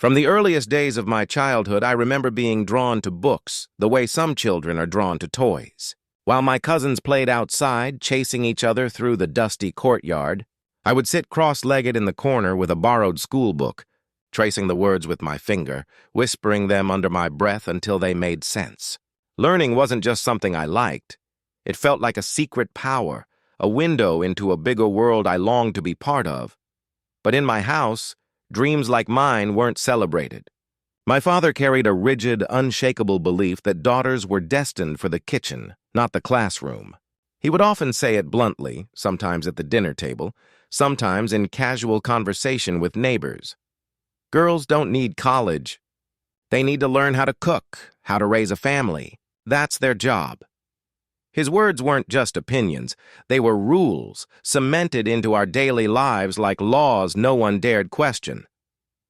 From the earliest days of my childhood, I remember being drawn to books, the way some children are drawn to toys. While my cousins played outside, chasing each other through the dusty courtyard, I would sit cross-legged in the corner with a borrowed school book, tracing the words with my finger, whispering them under my breath until they made sense. Learning wasn't just something I liked. It felt like a secret power, a window into a bigger world I longed to be part of. But in my house, dreams like mine weren't celebrated. My father carried a rigid, unshakable belief that daughters were destined for the kitchen, not the classroom. He would often say it bluntly, sometimes at the dinner table, sometimes in casual conversation with neighbors. Girls don't need college. They need to learn how to cook, how to raise a family. That's their job. His words weren't just opinions. They were rules, cemented into our daily lives like laws no one dared question.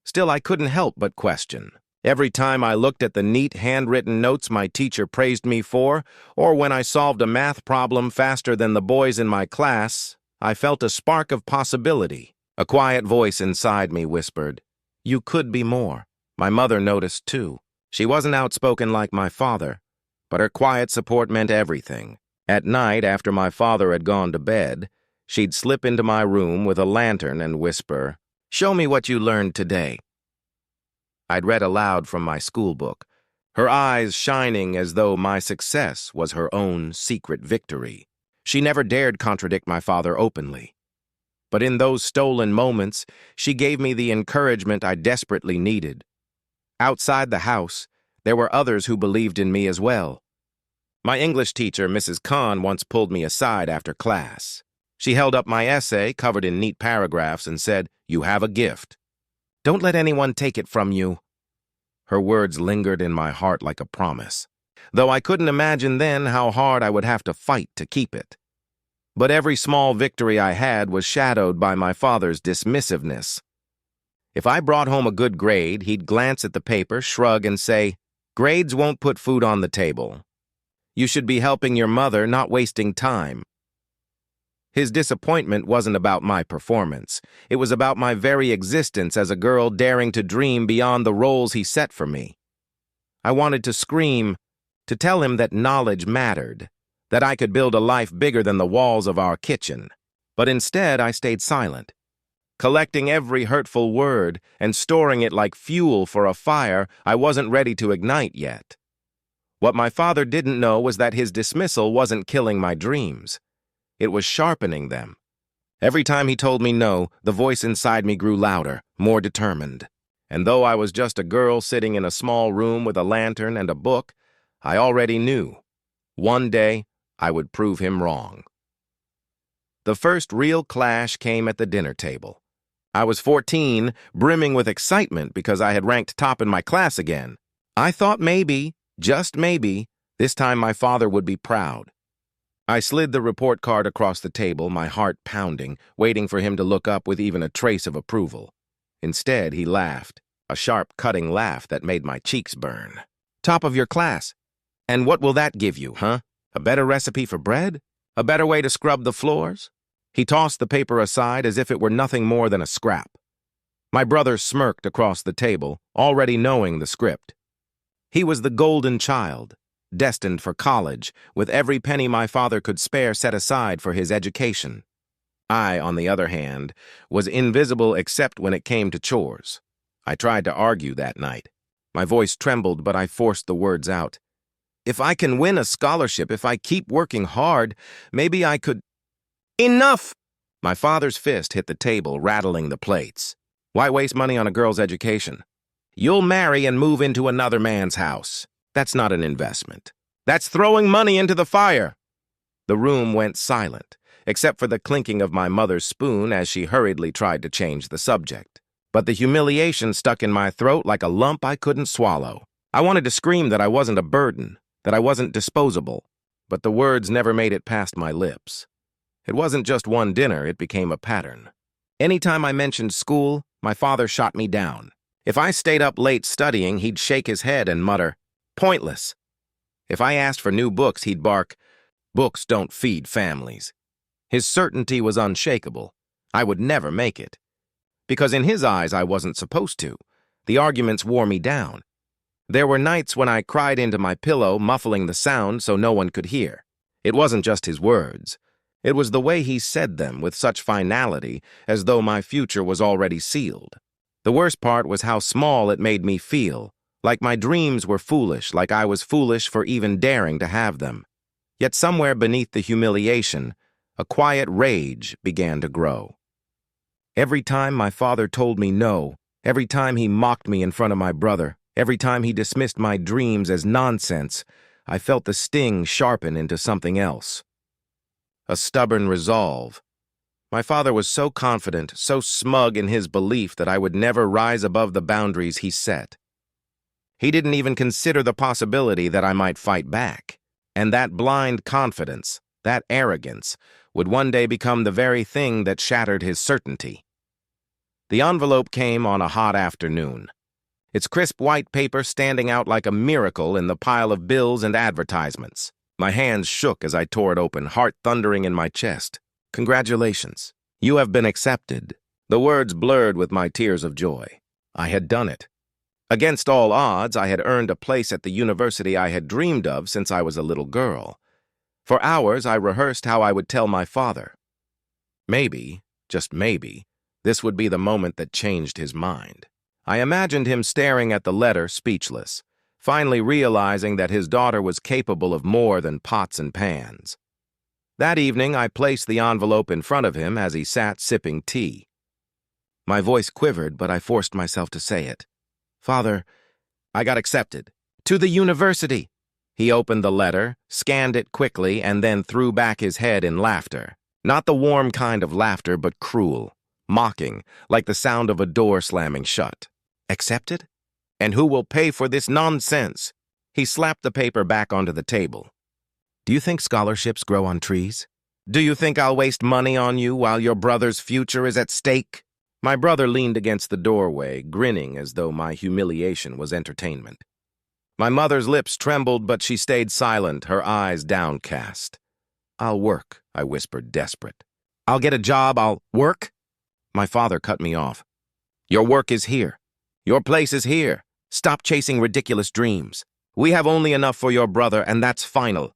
Still, I couldn't help but question. Every time I looked at the neat handwritten notes my teacher praised me for, or when I solved a math problem faster than the boys in my class, I felt a spark of possibility. A quiet voice inside me whispered, "You could be more." My mother noticed too. She wasn't outspoken like my father, but her quiet support meant everything. At night, after my father had gone to bed, she'd slip into my room with a lantern and whisper, "Show me what you learned today." I'd read aloud from my school book, her eyes shining as though my success was her own secret victory. She never dared contradict my father openly. But in those stolen moments, she gave me the encouragement I desperately needed. Outside the house, there were others who believed in me as well. My English teacher, Mrs. Kahn, once pulled me aside after class. She held up my essay, covered in neat paragraphs, and said, "You have a gift. Don't let anyone take it from you." Her words lingered in my heart like a promise, though I couldn't imagine then how hard I would have to fight to keep it. But every small victory I had was shadowed by my father's dismissiveness. If I brought home a good grade, he'd glance at the paper, shrug, and say, "Grades won't put food on the table. You should be helping your mother, not wasting time." His disappointment wasn't about my performance. It was about my very existence as a girl daring to dream beyond the roles he set for me. I wanted to scream, to tell him that knowledge mattered, that I could build a life bigger than the walls of our kitchen. But instead, I stayed silent, collecting every hurtful word and storing it like fuel for a fire I wasn't ready to ignite yet. What my father didn't know was that his dismissal wasn't killing my dreams. It was sharpening them. Every time he told me no, the voice inside me grew louder, more determined. And though I was just a girl sitting in a small room with a lantern and a book, I already knew. One day, I would prove him wrong. The first real clash came at the dinner table. I was 14, brimming with excitement because I had ranked top in my class again. I thought maybe, just maybe, this time my father would be proud. I slid the report card across the table, my heart pounding, waiting for him to look up with even a trace of approval. Instead, he laughed, a sharp, cutting laugh that made my cheeks burn. "Top of your class. And what will that give you, huh? A better recipe for bread? A better way to scrub the floors?" He tossed the paper aside as if it were nothing more than a scrap. My brother smirked across the table, already knowing the script. He was the golden child, destined for college, with every penny my father could spare set aside for his education. I, on the other hand, was invisible except when it came to chores. I tried to argue that night. My voice trembled, but I forced the words out. "If I can win a scholarship, if I keep working hard, maybe I could—" "Enough!" My father's fist hit the table, rattling the plates. "Why waste money on a girl's education? You'll marry and move into another man's house. That's not an investment. That's throwing money into the fire." The room went silent, except for the clinking of my mother's spoon as she hurriedly tried to change the subject. But the humiliation stuck in my throat like a lump I couldn't swallow. I wanted to scream that I wasn't a burden, that I wasn't disposable, but the words never made it past my lips. It wasn't just one dinner, it became a pattern. Anytime I mentioned school, my father shot me down. If I stayed up late studying, he'd shake his head and mutter, "Pointless." If I asked for new books, he'd bark, "Books don't feed families." His certainty was unshakable. I would never make it. Because in his eyes, I wasn't supposed to. The arguments wore me down. There were nights when I cried into my pillow, muffling the sound so no one could hear. It wasn't just his words. It was the way he said them with such finality, as though my future was already sealed. The worst part was how small it made me feel, like my dreams were foolish, like I was foolish for even daring to have them. Yet somewhere beneath the humiliation, a quiet rage began to grow. Every time my father told me no, every time he mocked me in front of my brother, every time he dismissed my dreams as nonsense, I felt the sting sharpen into something else. A stubborn resolve. My father was so confident, so smug in his belief that I would never rise above the boundaries he set. He didn't even consider the possibility that I might fight back. And that blind confidence, that arrogance, would one day become the very thing that shattered his certainty. The envelope came on a hot afternoon, its crisp white paper standing out like a miracle in the pile of bills and advertisements. My hands shook as I tore it open, heart thundering in my chest. "Congratulations. You have been accepted." The words blurred with my tears of joy. I had done it. Against all odds, I had earned a place at the university I had dreamed of since I was a little girl. For hours, I rehearsed how I would tell my father. Maybe, just maybe, this would be the moment that changed his mind. I imagined him staring at the letter, speechless, finally realizing that his daughter was capable of more than pots and pans. That evening, I placed the envelope in front of him as he sat sipping tea. My voice quivered, but I forced myself to say it. "Father, I got accepted. To the university." He opened the letter, scanned it quickly, and then threw back his head in laughter. Not the warm kind of laughter, but cruel, mocking, like the sound of a door slamming shut. "Accepted? And who will pay for this nonsense?" He slapped the paper back onto the table. "Do you think scholarships grow on trees? Do you think I'll waste money on you while your brother's future is at stake?" My brother leaned against the doorway, grinning as though my humiliation was entertainment. My mother's lips trembled, but she stayed silent, her eyes downcast. "I'll work," I whispered, desperate. "I'll get a job, I'll work." My father cut me off. "Your work is here. Your place is here. Stop chasing ridiculous dreams. We have only enough for your brother, and that's final."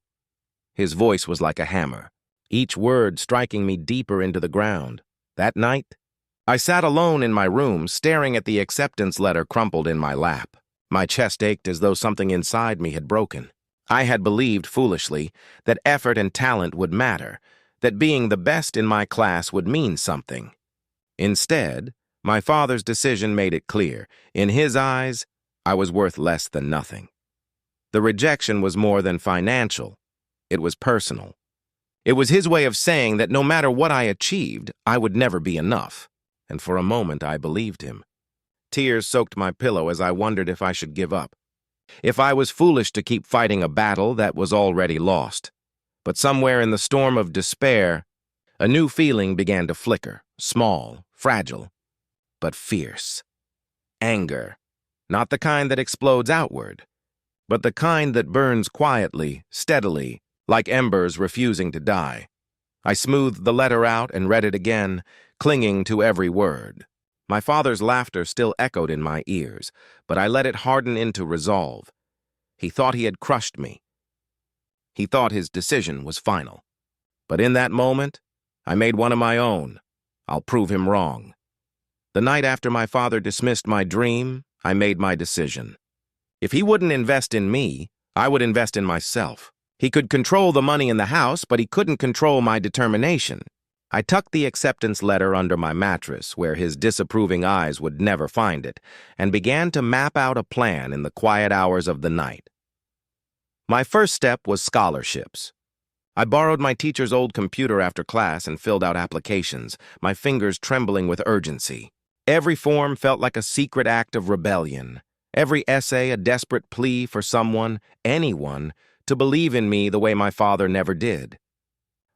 His voice was like a hammer, each word striking me deeper into the ground. That night, I sat alone in my room, staring at the acceptance letter crumpled in my lap. My chest ached as though something inside me had broken. I had believed, foolishly, that effort and talent would matter, that being the best in my class would mean something. Instead, my father's decision made it clear. In his eyes, I was worth less than nothing. The rejection was more than financial. It was personal. It was his way of saying that no matter what I achieved, I would never be enough. And for a moment I believed him. Tears soaked my pillow as I wondered if I should give up. If I was foolish to keep fighting a battle that was already lost. But somewhere in the storm of despair, a new feeling began to flicker, small, fragile, but fierce. Anger. Not the kind that explodes outward, but the kind that burns quietly, steadily, like embers refusing to die. I smoothed the letter out and read it again, clinging to every word. My father's laughter still echoed in my ears, but I let it harden into resolve. He thought he had crushed me. He thought his decision was final. But in that moment, I made one of my own. I'll prove him wrong. The night after my father dismissed my dream, I made my decision. If he wouldn't invest in me, I would invest in myself. He could control the money in the house, but he couldn't control my determination. I tucked the acceptance letter under my mattress, where his disapproving eyes would never find it, and began to map out a plan in the quiet hours of the night. My first step was scholarships. I borrowed my teacher's old computer after class and filled out applications, my fingers trembling with urgency. Every form felt like a secret act of rebellion. Every essay a desperate plea for someone, anyone, to believe in me the way my father never did.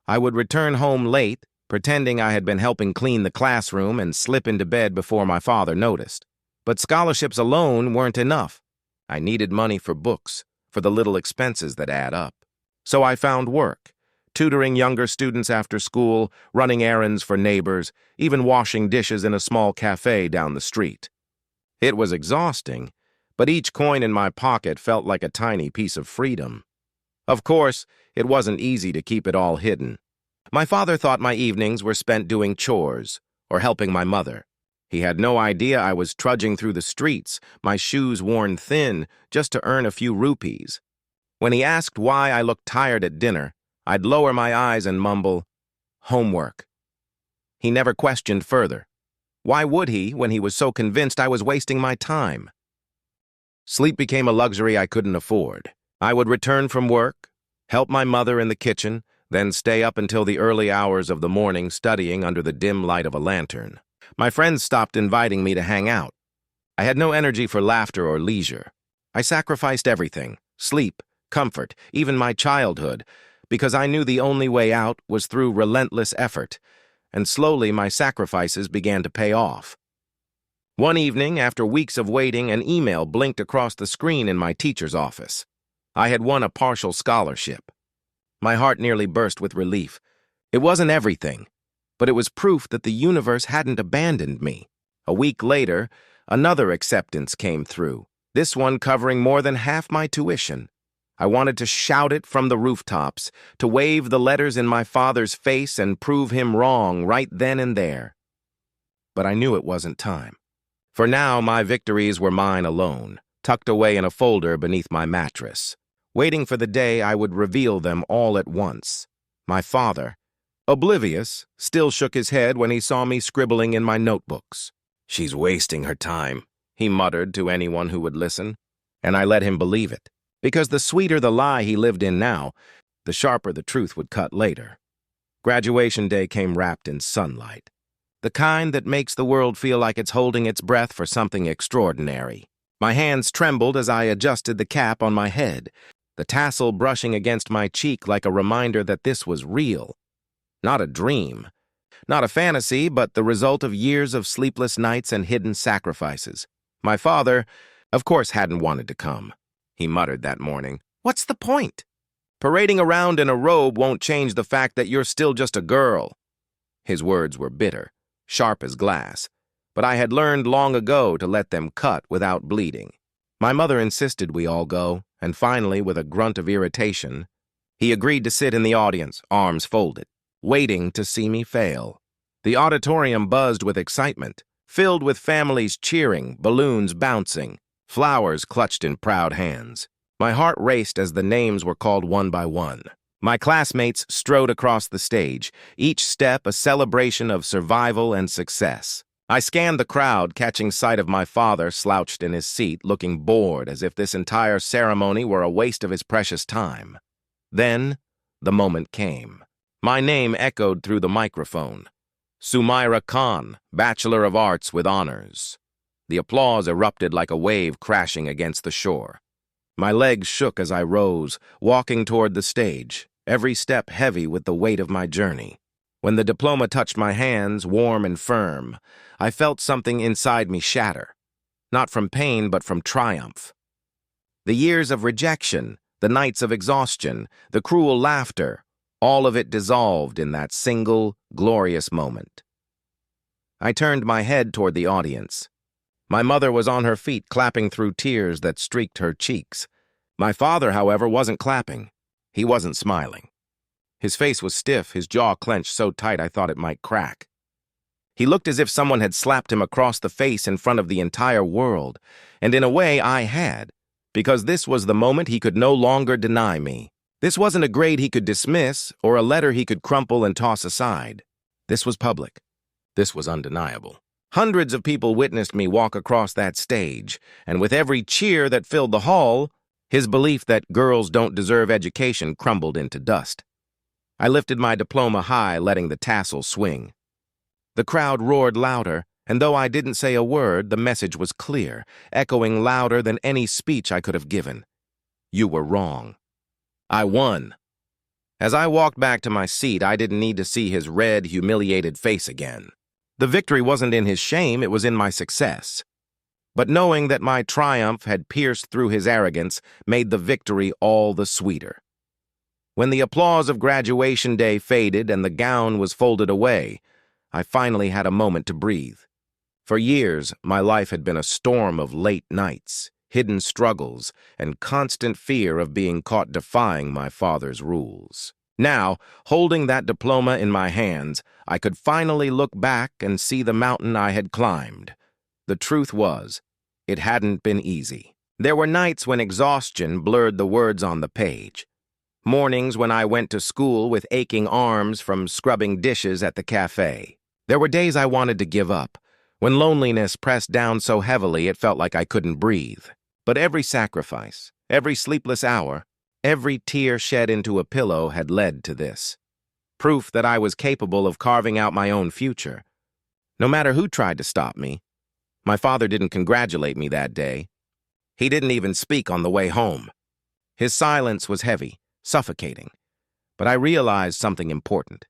I would return home late, pretending I had been helping clean the classroom, and slip into bed before my father noticed. But scholarships alone weren't enough. I needed money for books, for the little expenses that add up. So I found work, tutoring younger students after school, running errands for neighbors, even washing dishes in a small cafe down the street. It was exhausting, but each coin in my pocket felt like a tiny piece of freedom. Of course, it wasn't easy to keep it all hidden. My father thought my evenings were spent doing chores or helping my mother. He had no idea I was trudging through the streets, my shoes worn thin, just to earn a few rupees. When he asked why I looked tired at dinner, I'd lower my eyes and mumble, "Homework." He never questioned further. Why would he when he was so convinced I was wasting my time? Sleep became a luxury I couldn't afford. I would return from work, help my mother in the kitchen, then stay up until the early hours of the morning studying under the dim light of a lantern. My friends stopped inviting me to hang out. I had no energy for laughter or leisure. I sacrificed everything, sleep, comfort, even my childhood, because I knew the only way out was through relentless effort, and slowly my sacrifices began to pay off. One evening, after weeks of waiting, an email blinked across the screen in my teacher's office. I had won a partial scholarship. My heart nearly burst with relief. It wasn't everything, but it was proof that the universe hadn't abandoned me. A week later, another acceptance came through, this one covering more than half my tuition. I wanted to shout it from the rooftops, to wave the letters in my father's face and prove him wrong right then and there. But I knew it wasn't time. For now, my victories were mine alone, tucked away in a folder beneath my mattress, waiting for the day I would reveal them all at once. My father, oblivious, still shook his head when he saw me scribbling in my notebooks. "She's wasting her time," he muttered to anyone who would listen, and I let him believe it. Because the sweeter the lie he lived in now, the sharper the truth would cut later. Graduation day came wrapped in sunlight, the kind that makes the world feel like it's holding its breath for something extraordinary. My hands trembled as I adjusted the cap on my head, the tassel brushing against my cheek like a reminder that this was real. Not a dream, not a fantasy, but the result of years of sleepless nights and hidden sacrifices. My father, of course, hadn't wanted to come. He muttered that morning, "What's the point? Parading around in a robe won't change the fact that you're still just a girl." His words were bitter, sharp as glass, but I had learned long ago to let them cut without bleeding. My mother insisted we all go, and finally, with a grunt of irritation, he agreed to sit in the audience, arms folded, waiting to see me fail. The auditorium buzzed with excitement, filled with families cheering, balloons bouncing, flowers clutched in proud hands. My heart raced as the names were called one by one. My classmates strode across the stage, each step a celebration of survival and success. I scanned the crowd, catching sight of my father slouched in his seat, looking bored as if this entire ceremony were a waste of his precious time. Then, the moment came. My name echoed through the microphone. Sumaira Khan, Bachelor of Arts with Honors. The applause erupted like a wave crashing against the shore. My legs shook as I rose, walking toward the stage, every step heavy with the weight of my journey. When the diploma touched my hands, warm and firm, I felt something inside me shatter. Not from pain, but from triumph. The years of rejection, the nights of exhaustion, the cruel laughter, all of it dissolved in that single, glorious moment. I turned my head toward the audience. My mother was on her feet, clapping through tears that streaked her cheeks. My father, however, wasn't clapping. He wasn't smiling. His face was stiff, his jaw clenched so tight I thought it might crack. He looked as if someone had slapped him across the face in front of the entire world, and in a way I had, because this was the moment he could no longer deny me. This wasn't a grade he could dismiss or a letter he could crumple and toss aside. This was public. This was undeniable. Hundreds of people witnessed me walk across that stage, and with every cheer that filled the hall, his belief that girls don't deserve education crumbled into dust. I lifted my diploma high, letting the tassel swing. The crowd roared louder, and though I didn't say a word, the message was clear, echoing louder than any speech I could have given. You were wrong. I won. As I walked back to my seat, I didn't need to see his red, humiliated face again. The victory wasn't in his shame, it was in my success. But knowing that my triumph had pierced through his arrogance made the victory all the sweeter. When the applause of graduation day faded and the gown was folded away, I finally had a moment to breathe. For years, my life had been a storm of late nights, hidden struggles, and constant fear of being caught defying my father's rules. Now, holding that diploma in my hands, I could finally look back and see the mountain I had climbed. The truth was, it hadn't been easy. There were nights when exhaustion blurred the words on the page. Mornings when I went to school with aching arms from scrubbing dishes at the cafe. There were days I wanted to give up, when loneliness pressed down so heavily it felt like I couldn't breathe. But every sacrifice, every sleepless hour, every tear shed into a pillow had led to this. Proof that I was capable of carving out my own future. No matter who tried to stop me. My father didn't congratulate me that day. He didn't even speak on the way home. His silence was heavy, suffocating. But I realized something important.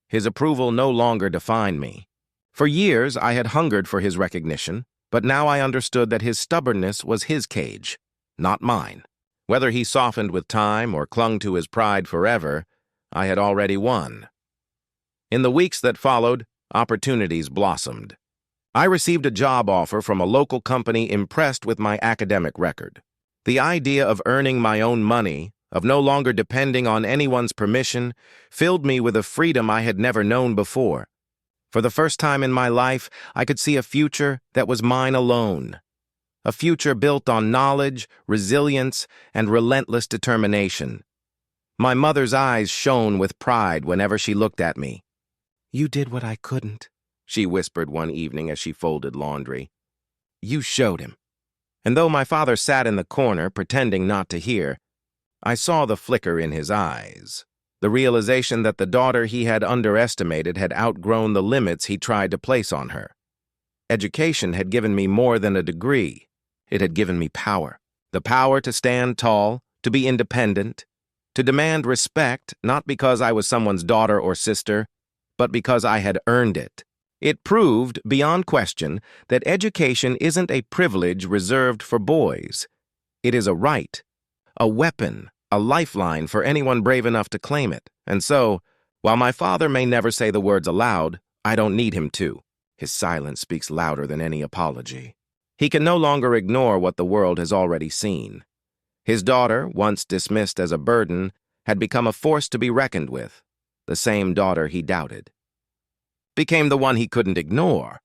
His approval no longer defined me. For years, I had hungered for his recognition, but now I understood that his stubbornness was his cage, not mine. Whether he softened with time or clung to his pride forever, I had already won. In the weeks that followed, opportunities blossomed. I received a job offer from a local company impressed with my academic record. The idea of earning my own money, of no longer depending on anyone's permission, filled me with a freedom I had never known before. For the first time in my life, I could see a future that was mine alone. A future built on knowledge, resilience, and relentless determination. My mother's eyes shone with pride whenever she looked at me. "You did what I couldn't," she whispered one evening as she folded laundry. "You showed him." And though my father sat in the corner, pretending not to hear, I saw the flicker in his eyes. The realization that the daughter he had underestimated had outgrown the limits he tried to place on her. Education had given me more than a degree. It had given me power. The power to stand tall, to be independent, to demand respect, not because I was someone's daughter or sister, but because I had earned it. It proved, beyond question, that education isn't a privilege reserved for boys. It is a right, a weapon, a lifeline for anyone brave enough to claim it. And so, while my father may never say the words aloud, I don't need him to. His silence speaks louder than any apology. He can no longer ignore what the world has already seen. His daughter, once dismissed as a burden, had become a force to be reckoned with. The same daughter he doubted became the one he couldn't ignore.